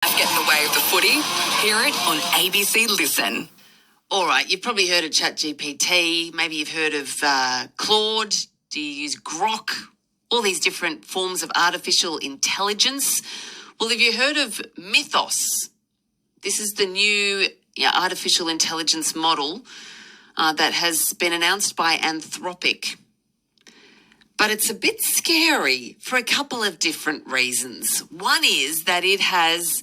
Get in the way of the footy. Hear it on ABC Listen. All right, you've probably heard of ChatGPT. Maybe you've heard of Claude. Do you use Grok? All these different forms of artificial intelligence. Well, have you heard of Mythos? This is the new artificial intelligence model that has been announced by Anthropic. But it's a bit scary for a couple of different reasons. One is that it has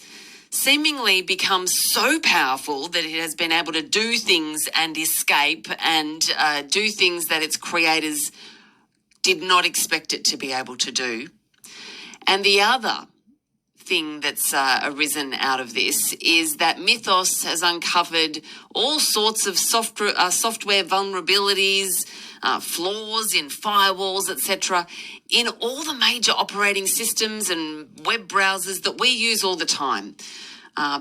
seemingly become so powerful that it has been able to do things and escape and do things that its creators did not expect it to be able to do. And the other thing that's arisen out of this is that Mythos has uncovered all sorts of software vulnerabilities, flaws in firewalls, etc., in all the major operating systems and web browsers that we use all the time.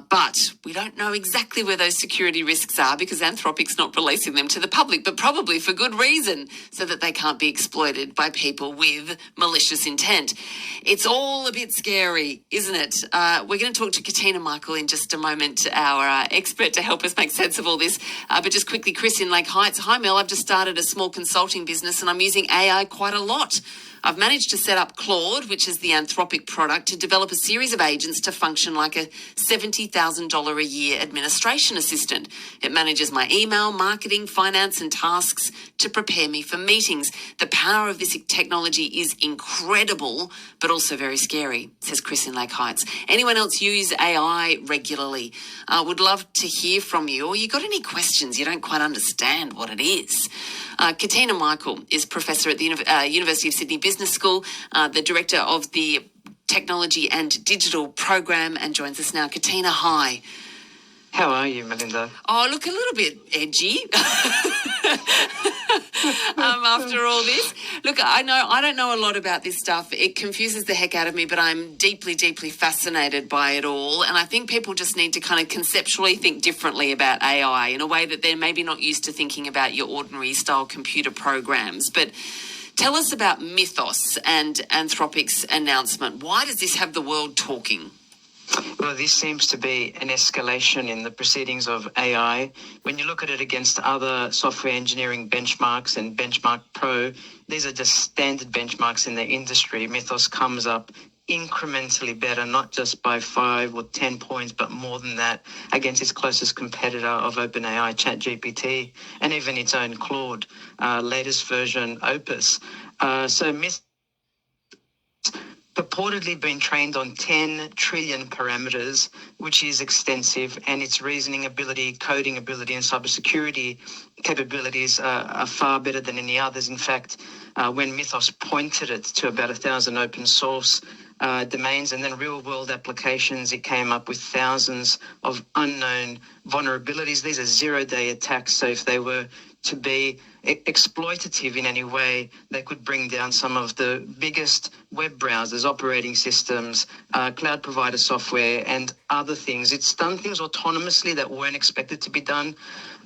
But we don't know exactly where those security risks are because Anthropic's not releasing them to the public, but probably for good reason, so that they can't be exploited by people with malicious intent. It's all a bit scary, isn't it? We're going to talk to Katina Michael in just a moment, our expert to help us make sense of all this. But just quickly, Chris in Lake Heights. Hi, Mel. I've just started a small consulting business and I'm using AI quite a lot. I've managed to set up Claude, which is the Anthropic product, to develop a series of agents to function like a $70,000 a year administration assistant. It manages my email, marketing, finance and tasks to prepare me for meetings. The power of this technology is incredible, but also very scary, says Chris in Lake Heights. Anyone else use AI regularly? Would love to hear from you. Or you got any questions you don't quite understand what it is? Katina Michael is professor at the University of Sydney Business School, the director of the Technology and Digital Program, and joins us now. Katina, hi. How are you, Melinda? Oh, look, a little bit edgy after all this. Look, I don't know a lot about this stuff. It confuses the heck out of me, but I'm deeply, deeply fascinated by it all. And I think people just need to kind of conceptually think differently about AI in a way that they're maybe not used to thinking about your ordinary style computer programs. But tell us about Mythos and Anthropic's announcement. Why does this have the world talking? Well, this seems to be an escalation in the proceedings of AI. When you look at it against other software engineering benchmarks and Benchmark Pro, these are just standard benchmarks in the industry. Mythos comes up incrementally better, not just by 5 or 10 points, but more than that against its closest competitor of OpenAI, ChatGPT, and even its own Claude, latest version, Opus. So Mythos purportedly been trained on 10 trillion parameters, which is extensive, and its reasoning ability, coding ability, and cybersecurity capabilities are far better than any others. In fact, when Mythos pointed it to about 1,000 open source domains and then real-world applications, it came up with thousands of unknown vulnerabilities. These are zero-day attacks, so if they were to be exploitative in any way, they could bring down some of the biggest web browsers, operating systems, cloud provider software, and other things. It's done things autonomously that weren't expected to be done.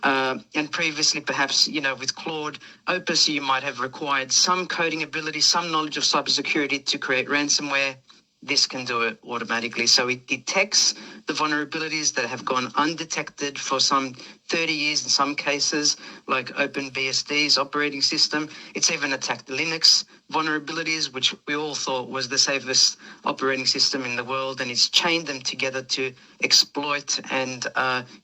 And previously, perhaps, with Claude, Opus, you might have required some coding ability, some knowledge of cybersecurity to create ransomware. This can do it automatically. So it detects the vulnerabilities that have gone undetected for some 30 years in some cases, like OpenBSD's operating system. It's even attacked Linux vulnerabilities, which we all thought was the safest operating system in the world, and it's chained them together to exploit and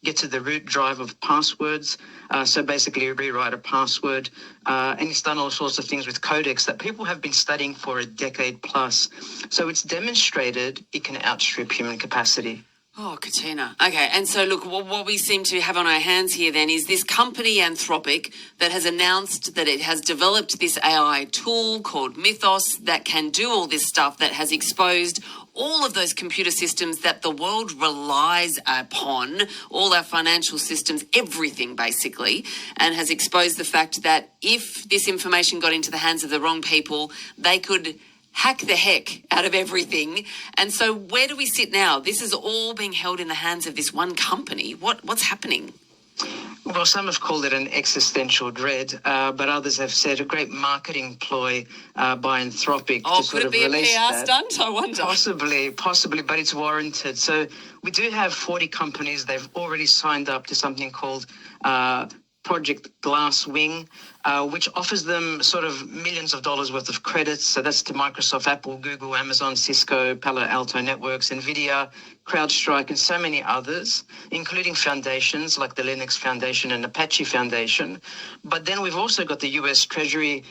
get to the root drive of passwords. So basically rewrite a password. And it's done all sorts of things with codecs that people have been studying for a decade plus. So it's demonstrated it can outstrip human capacity. Oh, Katina. Okay, and so look, what we seem to have on our hands here then is this company Anthropic that has announced that it has developed this AI tool called Mythos that can do all this stuff, that has exposed all of those computer systems that the world relies upon, all our financial systems, everything basically, and has exposed the fact that if this information got into the hands of the wrong people, they could hack the heck out of everything. And so where do we sit now? This is all being held in the hands of this one company. What's happening? Well, some have called it an existential dread, but others have said a great marketing ploy by Anthropic Oh, to sort could it of be a release PR that. stunt? I wonder. Possibly, but it's warranted. So we do have 40 companies. They've already signed up to something called Project Glasswing, which offers them sort of millions of dollars worth of credits. So that's to Microsoft, Apple, Google, Amazon, Cisco, Palo Alto Networks, NVIDIA, CrowdStrike, and so many others, including foundations like the Linux Foundation and Apache Foundation. But then we've also got the US Treasury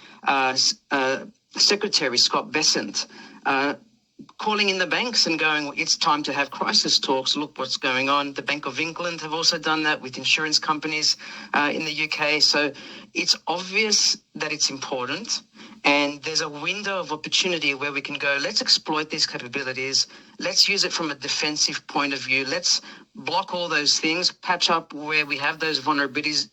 Secretary, Scott Bessent, calling in the banks and going, it's time to have crisis talks. Look what's going on. The Bank of England have also done that with insurance companies in the UK. So it's obvious that it's important. And there's a window of opportunity where we can go, let's exploit these capabilities. Let's use it from a defensive point of view. Let's block all those things, patch up where we have those vulnerabilities,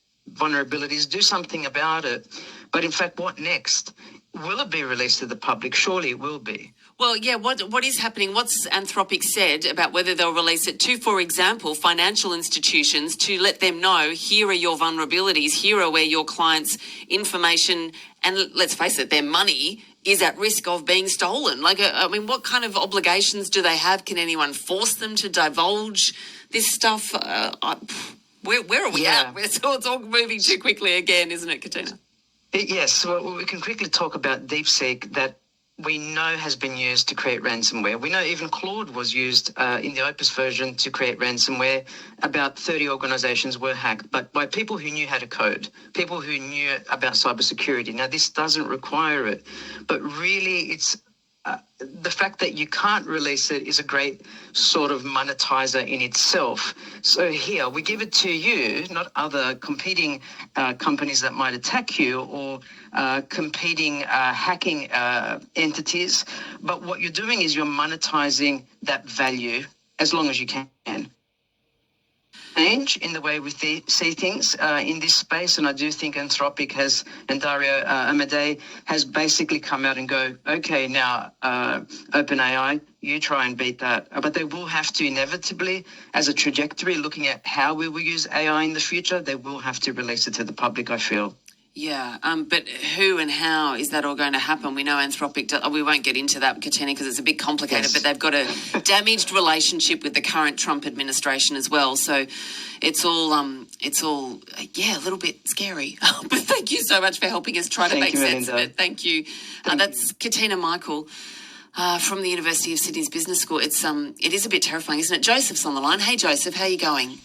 do something about it. But in fact, what next? Will it be released to the public? Surely it will be. Well, yeah, what is happening? What's Anthropic said about whether they'll release it to, for example, financial institutions to let them know, here are your vulnerabilities, here are where your clients' information and, let's face it, their money is at risk of being stolen. Like, I mean, what kind of obligations do they have? Can anyone force them to divulge this stuff? Where are we at? It's all moving too quickly again, isn't it, Katina? Yes, well, we can quickly talk about DeepSeek that we know has been used to create ransomware. We know even Claude was used in the Opus version to create ransomware. About 30 organizations were hacked, but by people who knew how to code, people who knew about cybersecurity. Now, this doesn't require it, but really it's the fact that you can't release it is a great sort of monetizer in itself. So here, we give it to you, not other competing companies that might attack you or competing hacking entities. But what you're doing is you're monetizing that value as long as you can. Change in the way we see things in this space, and I do think Anthropic has, and Dario Amodei has basically come out and go, okay, now OpenAI, you try and beat that. But they will have to inevitably, as a trajectory, looking at how we will use AI in the future, they will have to release it to the public, I feel. Yeah, but who and how is that all going to happen? We know Anthropic, we won't get into that, Katina, because it's a bit complicated, Yes. but they've got a damaged relationship with the current Trump administration as well. So it's all a little bit scary. But thank you so much for helping us try to make sense of it. Thank you. That's Katina Michael from the University of Sydney's Business School. It is a bit terrifying, isn't it? Joseph's on the line. Hey, Joseph, how are you going?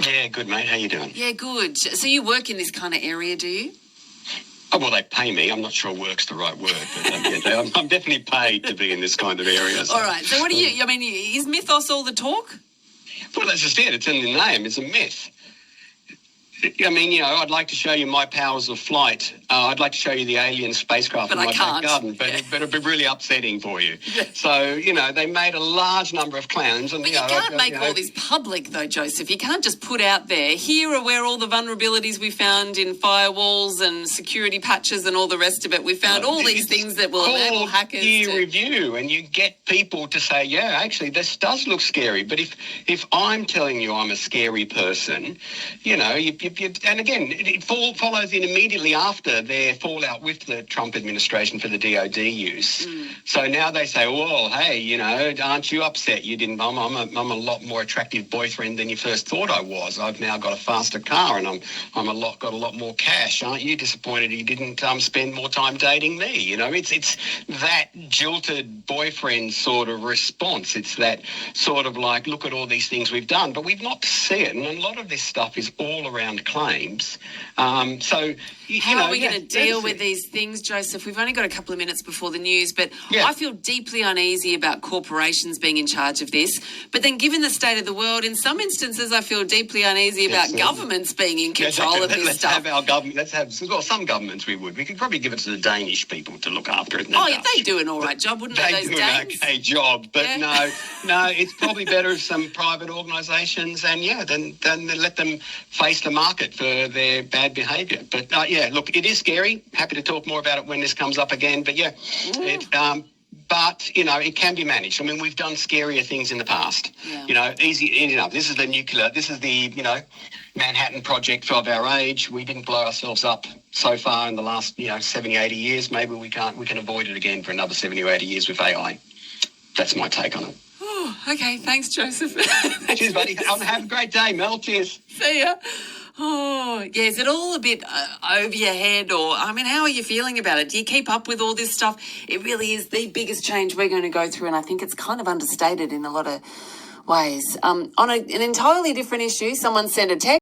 Yeah, good, mate. How you doing? Yeah, good. So you work in this kind of area, do you? Oh, well, they pay me. I'm not sure work's the right word, but I'm definitely paid to be in this kind of area. So. All right. So what do you, I mean, is Mythos all the talk? Well, that's just it. It's in the name. It's a myth. I mean, I'd like to show you my powers of flight. I'd like to show you the alien spacecraft in my back garden, but it'd be really upsetting for you. Yeah. So, they made a large number of clowns. And, but you can't make all this public, though, Joseph. You can't just put out there, here are where all the vulnerabilities we found in firewalls and security patches and all the rest of it. We found all these things that will enable hackers to review, and you get people to say, yeah, actually, this does look scary. But if I'm telling you I'm a scary person, and again, it follows in immediately after their fallout with the Trump administration for the DOD use. So now they say, well, hey, aren't you upset you didn't? I'm a lot more attractive boyfriend than you first thought I was. I've now got a faster car and I'm got a lot more cash. Aren't you disappointed you didn't spend more time dating me? It's that jilted boyfriend sort of response. It's that sort of like, look at all these things we've done, but we've not seen it. And a lot of this stuff is all around claims. How are we going to deal with these things, Joseph? We've only got a couple of minutes before the news, but I feel deeply uneasy about corporations being in charge of this. But then given the state of the world, in some instances, I feel deeply uneasy about governments being in control of this stuff. Have our government. Some governments we could probably give it to the Danish people to look after it. They do an all right job, wouldn't they? They do an okay job, but no, it's probably better if some private organisations and then let them face the market for their bad behaviour. But look, it is scary. Happy to talk more about it when this comes up again. But but, you know, it can be managed. I mean, we've done scarier things in the past. Yeah. You know, easy enough. This is the, you know, Manhattan Project of our age. We didn't blow ourselves up so far in the last, 70, 80 years. Maybe we can avoid it again for another 70 or 80 years with AI. That's my take on it. Oh, okay, thanks, Joseph. Cheers, buddy. Have a great day, Mel. Cheers. See ya. Oh, yeah, is it all a bit over your head, or, I mean, how are you feeling about it? Do you keep up with all this stuff? It really is the biggest change we're going to go through, and I think it's kind of understated in a lot of ways. On an entirely different issue, someone sent a text.